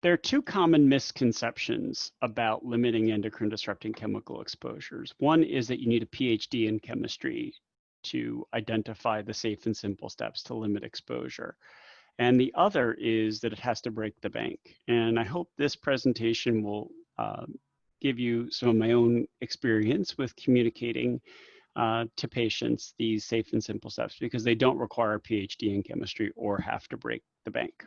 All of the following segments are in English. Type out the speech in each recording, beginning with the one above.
There are two common misconceptions about limiting endocrine disrupting chemical exposures. One is that you need a PhD in chemistry to identify the safe and simple steps to limit exposure. And the other is that it has to break the bank. And I hope this presentation will give you some of my own experience with communicating to patients these safe and simple steps, because they don't require a PhD in chemistry or have to break the bank.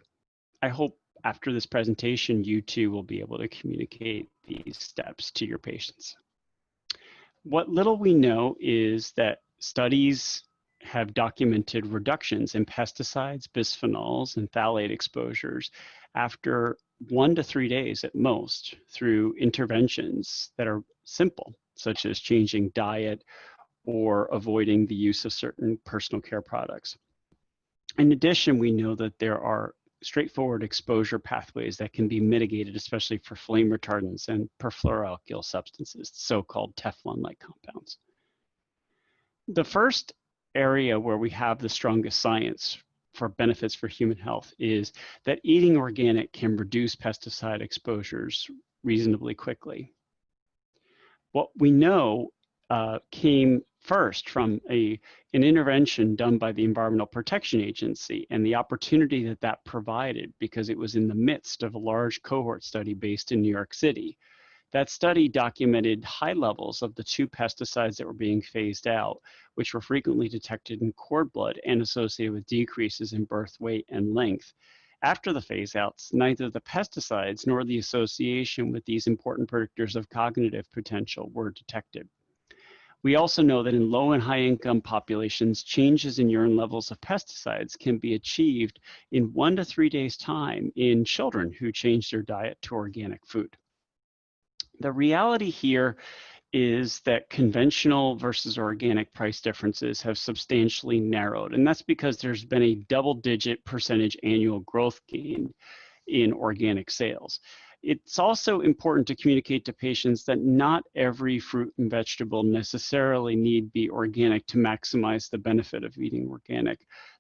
I hope after this presentation, you too will be able to communicate these steps to your patients. What little we know is that studies have documented reductions in pesticides, bisphenols, and phthalate exposures after 1 to 3 days at most through interventions that are simple, such as changing diet or avoiding the use of certain personal care products. In addition, we know that there are straightforward exposure pathways that can be mitigated, especially for flame retardants and perfluoroalkyl substances, so-called Teflon-like compounds. The first area where we have the strongest science for benefits for human health is that eating organic can reduce pesticide exposures reasonably quickly. What we know came first from an intervention done by the Environmental Protection Agency and the opportunity that that provided, because it was in the midst of a large cohort study based in New York City. That study documented high levels of the 2 pesticides that were being phased out, which were frequently detected in cord blood and associated with decreases in birth weight and length. After the phase-outs, neither the pesticides nor the association with these important predictors of cognitive potential were detected. We also know that in low and high income populations, changes in urine levels of pesticides can be achieved in 1 to 3 days' time in children who change their diet to organic food. The reality here is that conventional versus organic price differences have substantially narrowed, and that's because there's been a double-digit % annual growth gain in organic sales. It's also important to communicate to patients that not every fruit and vegetable necessarily need be organic to maximize the benefit of eating organic.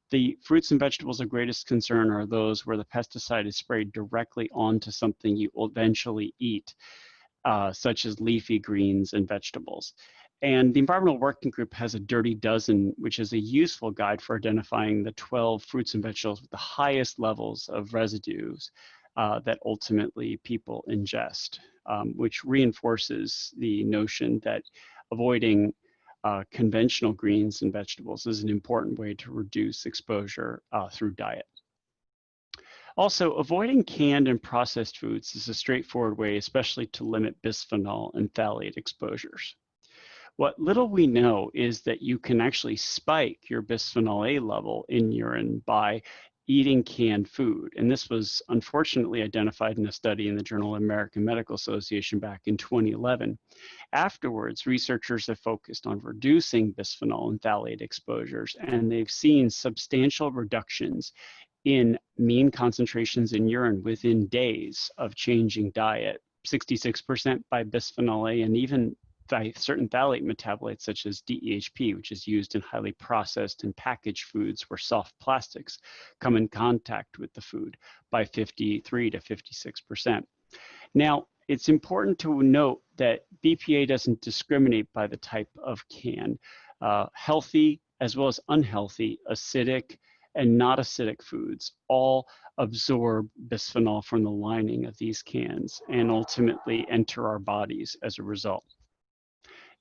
The fruits and vegetables of greatest concern are those where the pesticide is sprayed directly onto something you will eventually eat, such as leafy greens and vegetables. And the Environmental Working Group has a Dirty Dozen, which is a useful guide for identifying the 12 fruits and vegetables with the highest levels of residues that ultimately people ingest, which reinforces the notion that avoiding conventional greens and vegetables is an important way to reduce exposure through diet. Also, avoiding canned and processed foods is a straightforward way, especially to limit bisphenol and phthalate exposures. What little we know is that you can actually spike your bisphenol A level in urine by eating canned food. And this was unfortunately identified in a study in the Journal of American Medical Association back in 2011. Afterwards, researchers have focused on reducing bisphenol and phthalate exposures, and they've seen substantial reductions in mean concentrations in urine within days of changing diet, 66% by bisphenol A, and even by certain phthalate metabolites such as DEHP, which is used in highly processed and packaged foods where soft plastics come in contact with the food, by 53 to 56%. Now, it's important to note that BPA doesn't discriminate by the type of can. Healthy as well as unhealthy, acidic, and not acidic foods all absorb bisphenol from the lining of these cans and ultimately enter our bodies as a result.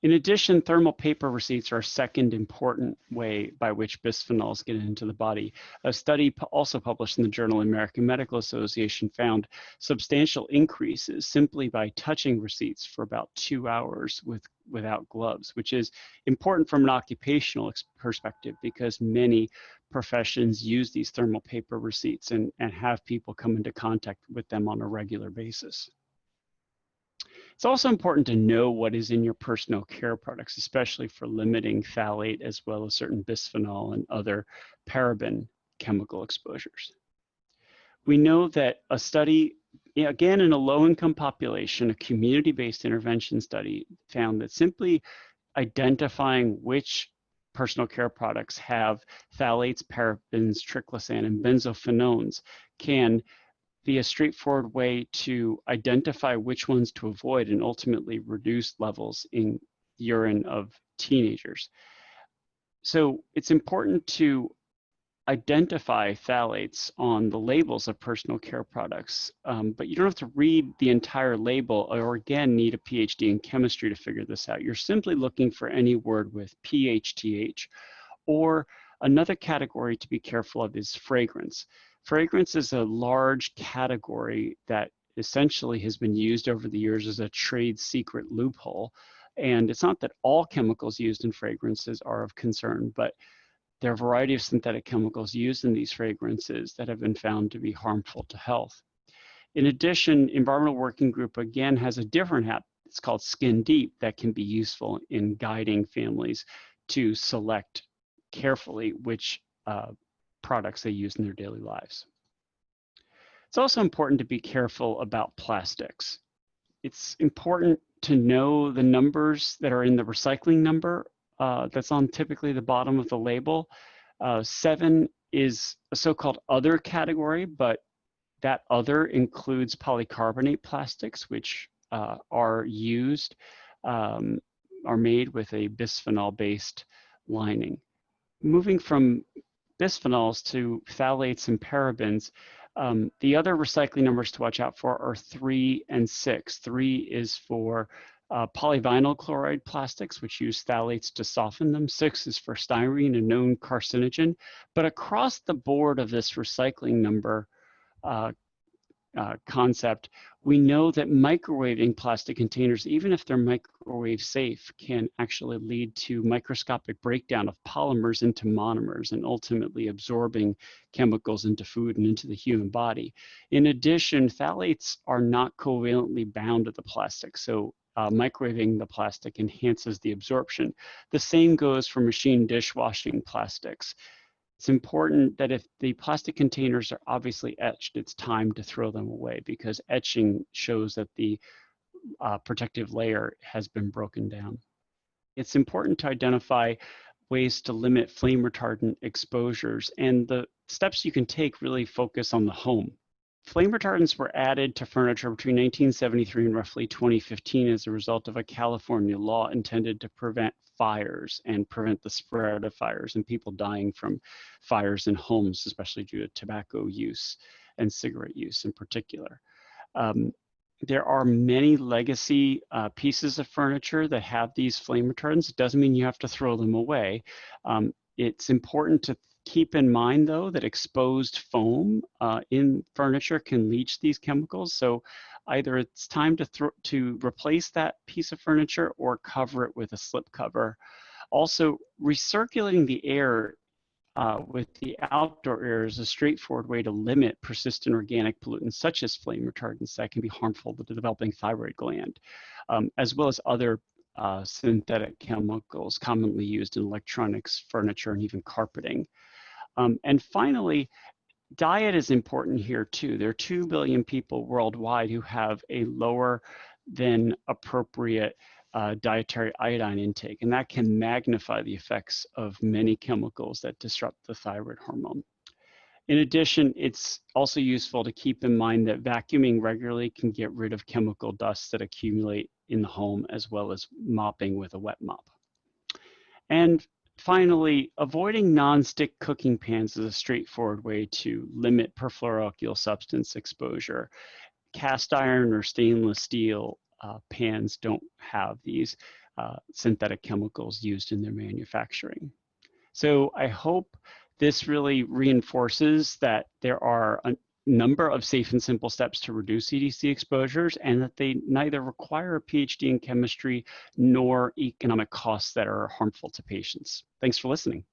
In addition, thermal paper receipts are a second important way by which bisphenols get into the body. A study also published in the Journal of American Medical Association found substantial increases simply by touching receipts for about 2 hours without gloves, which is important from an occupational perspective because many professions use these thermal paper receipts and have people come into contact with them on a regular basis. It's also important to know what is in your personal care products, especially for limiting phthalate as well as certain bisphenol and other paraben chemical exposures. We know that a study, again in a low-income population, a community-based intervention study found that simply identifying which personal care products have phthalates, parabens, triclosan, and benzophenones can be a straightforward way to identify which ones to avoid and ultimately reduce levels in urine of teenagers. So it's important to identify phthalates on the labels of personal care products, but you don't have to read the entire label or again need a PhD in chemistry to figure this out. You're simply looking for any word with PHTH, or another category to be careful of is fragrance. Fragrance is a large category that essentially has been used over the years as a trade secret loophole. And it's not that all chemicals used in fragrances are of concern, but there are a variety of synthetic chemicals used in these fragrances that have been found to be harmful to health. In addition, Environmental Working Group again has a different app. It's called Skin Deep that can be useful in guiding families to select carefully which products they use in their daily lives. It's also important to be careful about plastics. It's important to know the numbers that are in the recycling number that's on typically the bottom of the label. 7 is a so-called other category, but that other includes polycarbonate plastics, which are used, are made with a bisphenol-based lining. Moving from bisphenols to phthalates and parabens, the other recycling numbers to watch out for are 3 and 6. 3 is for polyvinyl chloride plastics, which use phthalates to soften them. 6 is for styrene, a known carcinogen. But across the board of this recycling number concept, we know that microwaving plastic containers, even if they're microwave safe, can actually lead to microscopic breakdown of polymers into monomers and ultimately absorbing chemicals into food and into the human body. In addition, phthalates are not covalently bound to the plastic, so microwaving the plastic enhances the absorption. The same goes for machine dishwashing plastics. It's important that if the plastic containers are obviously etched, it's time to throw them away because etching shows that the protective layer has been broken down. It's important to identify ways to limit flame retardant exposures, and the steps you can take really focus on the home. Flame retardants were added to furniture between 1973 and roughly 2015 as a result of a California law intended to prevent fires and prevent the spread of fires and people dying from fires in homes, especially due to tobacco use and cigarette use in particular. There are many legacy pieces of furniture that have these flame retardants. It doesn't mean you have to throw them away. It's important to keep in mind, though, that exposed foam in furniture can leach these chemicals. So either it's time to replace that piece of furniture or cover it with a slip cover. Also, recirculating the air with the outdoor air is a straightforward way to limit persistent organic pollutants such as flame retardants that can be harmful to the developing thyroid gland, as well as other synthetic chemicals commonly used in electronics, furniture, and even carpeting. And finally, diet is important here too. There are 2 billion people worldwide who have a lower than appropriate dietary iodine intake, and that can magnify the effects of many chemicals that disrupt the thyroid hormone. In addition, it's also useful to keep in mind that vacuuming regularly can get rid of chemical dust that accumulate in the home, as well as mopping with a wet mop. And finally, avoiding non-stick cooking pans is a straightforward way to limit perfluoroalkyl substance exposure. Cast iron or stainless steel pans don't have these synthetic chemicals used in their manufacturing. So I hope this really reinforces that there are a number of safe and simple steps to reduce EDC exposures and that they neither require a PhD in chemistry nor economic costs that are harmful to patients. Thanks for listening.